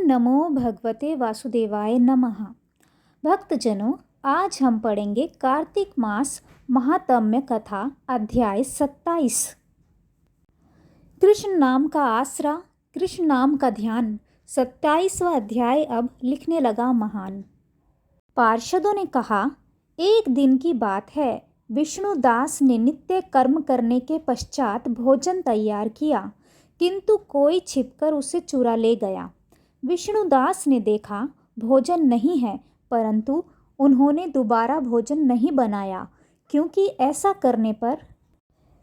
नमो भगवते वासुदेवाय नमः। भक्तजनों, आज हम पढ़ेंगे कार्तिक मास महात्म्य कथा अध्याय 27। कृष्ण नाम का आसरा, कृष्ण नाम का ध्यान। 27वां अध्याय अब लिखने लगा महान। पार्षदों ने कहा, एक दिन की बात है, विष्णुदास ने नित्य कर्म करने के पश्चात भोजन तैयार किया, किंतु कोई छिपकर उसे चुरा ले गया। विष्णुदास ने देखा भोजन नहीं है, परंतु उन्होंने दोबारा भोजन नहीं बनाया, क्योंकि ऐसा करने पर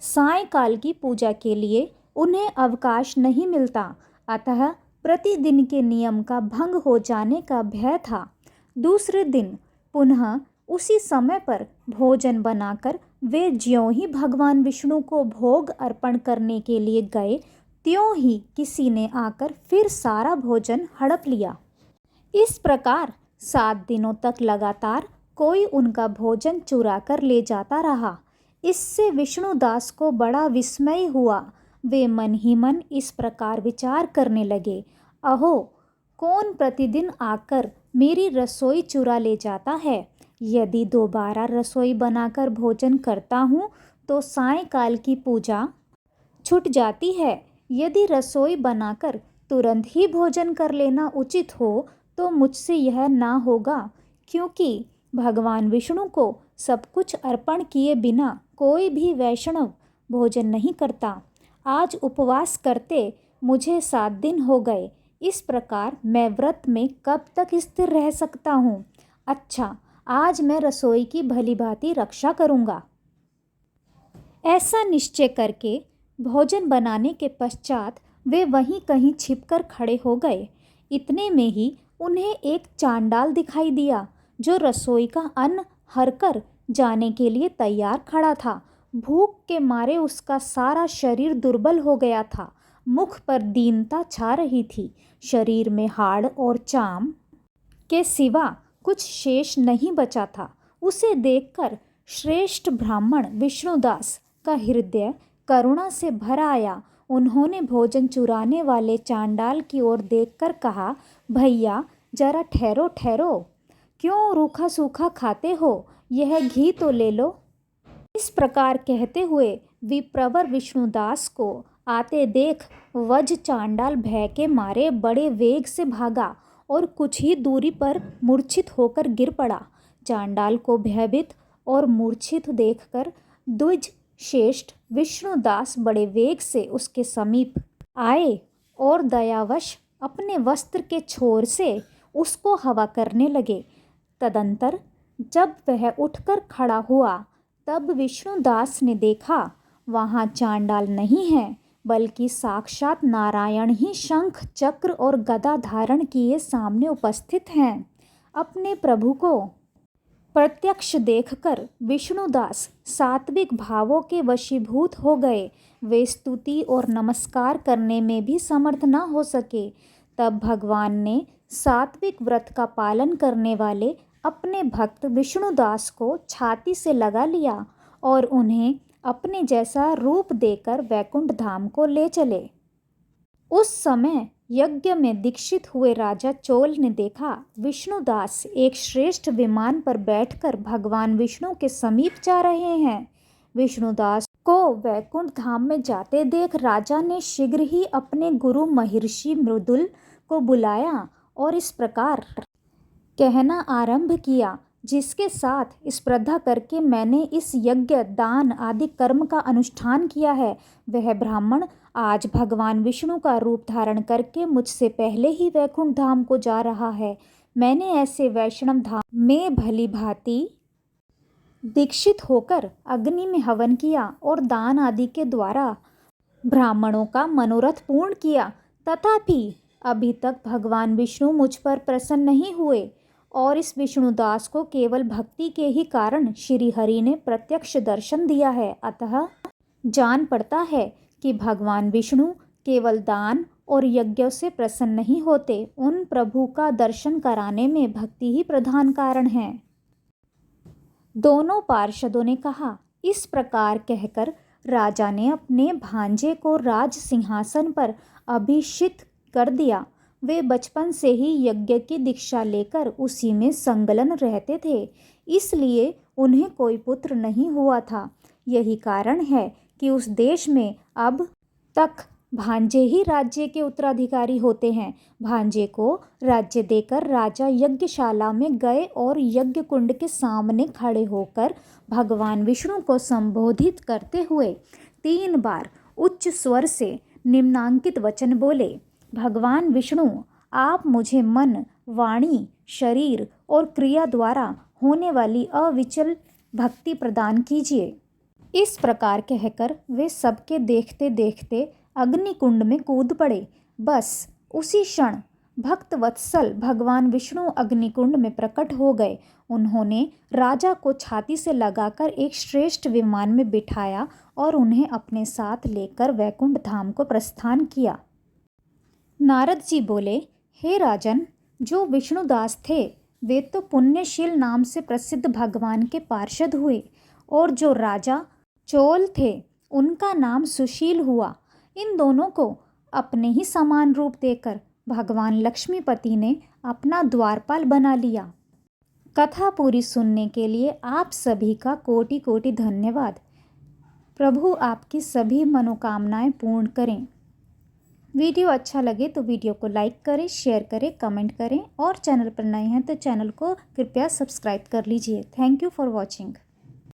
सायंकाल की पूजा के लिए उन्हें अवकाश नहीं मिलता, अतः प्रतिदिन के नियम का भंग हो जाने का भय था। दूसरे दिन पुनः उसी समय पर भोजन बनाकर वे ज्यों ही भगवान विष्णु को भोग अर्पण करने के लिए गए, त्यों ही किसी ने आकर फिर सारा भोजन हड़प लिया। इस प्रकार 7 दिनों तक लगातार कोई उनका भोजन चुरा कर ले जाता रहा। इससे विष्णुदास को बड़ा विस्मय हुआ। वे मन ही मन इस प्रकार विचार करने लगे, अहो, कौन प्रतिदिन आकर मेरी रसोई चुरा ले जाता है। यदि दोबारा रसोई बनाकर भोजन करता हूँ तो सायंकाल की पूजा छूट जाती है। यदि रसोई बनाकर तुरंत ही भोजन कर लेना उचित हो तो मुझसे यह ना होगा, क्योंकि भगवान विष्णु को सब कुछ अर्पण किए बिना कोई भी वैष्णव भोजन नहीं करता। आज उपवास करते मुझे 7 दिन हो गए। इस प्रकार मैं व्रत में कब तक स्थिर रह सकता हूँ। अच्छा, आज मैं रसोई की भलीभांति रक्षा करूँगा। ऐसा निश्चय करके भोजन बनाने के पश्चात वे वहीं कहीं छिपकर खड़े हो गए। इतने में ही उन्हें एक चांडाल दिखाई दिया, जो रसोई का अन्न हरकर जाने के लिए तैयार खड़ा था। भूख के मारे उसका सारा शरीर दुर्बल हो गया था। मुख पर दीनता छा रही थी। शरीर में हाड़ और चाम के सिवा कुछ शेष नहीं बचा था। उसे देखकर श्रेष्ठ ब्राह्मण विष्णुदास का हृदय करुणा से भर आया। उन्होंने भोजन चुराने वाले चांडाल की ओर देखकर कहा, भैया जरा ठहरो ठहरो, क्यों रूखा सूखा खाते हो, यह घी तो ले लो। इस प्रकार कहते हुए विप्रवर विष्णुदास को आते देख वज चांडाल भय के मारे बड़े वेग से भागा और कुछ ही दूरी पर मूर्छित होकर गिर पड़ा। चांडाल को भयभीत और मूर्छित देखकर द्विज श्रेष्ठ विष्णुदास बड़े वेग से उसके समीप आए और दयावश अपने वस्त्र के छोर से उसको हवा करने लगे। तदंतर जब वह उठकर खड़ा हुआ, तब विष्णुदास ने देखा वहाँ चांडाल नहीं है, बल्कि साक्षात नारायण ही शंख चक्र और गदा धारण किए सामने उपस्थित हैं। अपने प्रभु को प्रत्यक्ष देखकर विष्णुदास सात्विक भावों के वशीभूत हो गए। वे स्तुति और नमस्कार करने में भी समर्थ न हो सके। तब भगवान ने सात्विक व्रत का पालन करने वाले अपने भक्त विष्णुदास को छाती से लगा लिया और उन्हें अपने जैसा रूप देकर वैकुंठ धाम को ले चले। उस समय यज्ञ में दीक्षित हुए राजा चोल ने देखा विष्णुदास एक श्रेष्ठ विमान पर बैठकर भगवान विष्णु के समीप जा रहे हैं। विष्णुदास को वैकुंठ धाम में जाते देख राजा ने शीघ्र ही अपने गुरु महर्षि मृदुल को बुलाया और इस प्रकार कहना आरंभ किया, जिसके साथ स्पर्धा करके मैंने इस यज्ञ दान आदि कर्म का अनुष्ठान किया है, वह ब्राह्मण आज भगवान विष्णु का रूप धारण करके मुझसे पहले ही वैकुंठ धाम को जा रहा है। मैंने ऐसे वैष्णव धाम में भली भांति दीक्षित होकर अग्नि में हवन किया और दान आदि के द्वारा ब्राह्मणों का मनोरथ पूर्ण किया, तथापि अभी तक भगवान विष्णु मुझ पर प्रसन्न नहीं हुए और इस विष्णुदास को केवल भक्ति के ही कारण श्री हरि ने प्रत्यक्ष दर्शन दिया है। अतः जान पड़ता है कि भगवान विष्णु केवल दान और यज्ञों से प्रसन्न नहीं होते, उन प्रभु का दर्शन कराने में भक्ति ही प्रधान कारण है। दोनों पार्षदों ने कहा। इस प्रकार कहकर राजा ने अपने भांजे को राज सिंहासन पर अभिषिक्त कर दिया। वे बचपन से ही यज्ञ की दीक्षा लेकर उसी में संलग्न रहते थे, इसलिए उन्हें कोई पुत्र नहीं हुआ था। यही कारण है कि उस देश में अब तक भांजे ही राज्य के उत्तराधिकारी होते हैं। भांजे को राज्य देकर राजा यज्ञशाला में गए और यज्ञ कुंड के सामने खड़े होकर भगवान विष्णु को संबोधित करते हुए 3 बार उच्च स्वर से निम्नांकित वचन बोले। भगवान विष्णु, आप मुझे मन, वाणी, शरीर और क्रिया द्वारा होने वाली अविचल भक्ति प्रदान कीजिए। इस प्रकार कहकर वे सबके देखते देखते अग्निकुंड में कूद पड़े। बस उसी क्षण भक्त वत्सल भगवान विष्णु अग्निकुंड में प्रकट हो गए। उन्होंने राजा को छाती से लगाकर एक श्रेष्ठ विमान में बिठाया और उन्हें अपने साथ लेकर वैकुंठ धाम को प्रस्थान किया। नारद जी बोले, हे राजन, जो विष्णुदास थे वे तो पुण्यशील नाम से प्रसिद्ध भगवान के पार्षद हुए, और जो राजा चोल थे उनका नाम सुशील हुआ। इन दोनों को अपने ही समान रूप देकर भगवान लक्ष्मीपति ने अपना द्वारपाल बना लिया। कथा पूरी सुनने के लिए आप सभी का कोटि कोटि धन्यवाद। प्रभु आपकी सभी मनोकामनाएं पूर्ण करें। वीडियो अच्छा लगे तो वीडियो को लाइक करें, शेयर करें, कमेंट करें और चैनल पर नए हैं तो चैनल को कृपया सब्सक्राइब कर लीजिए। Thank you for watching.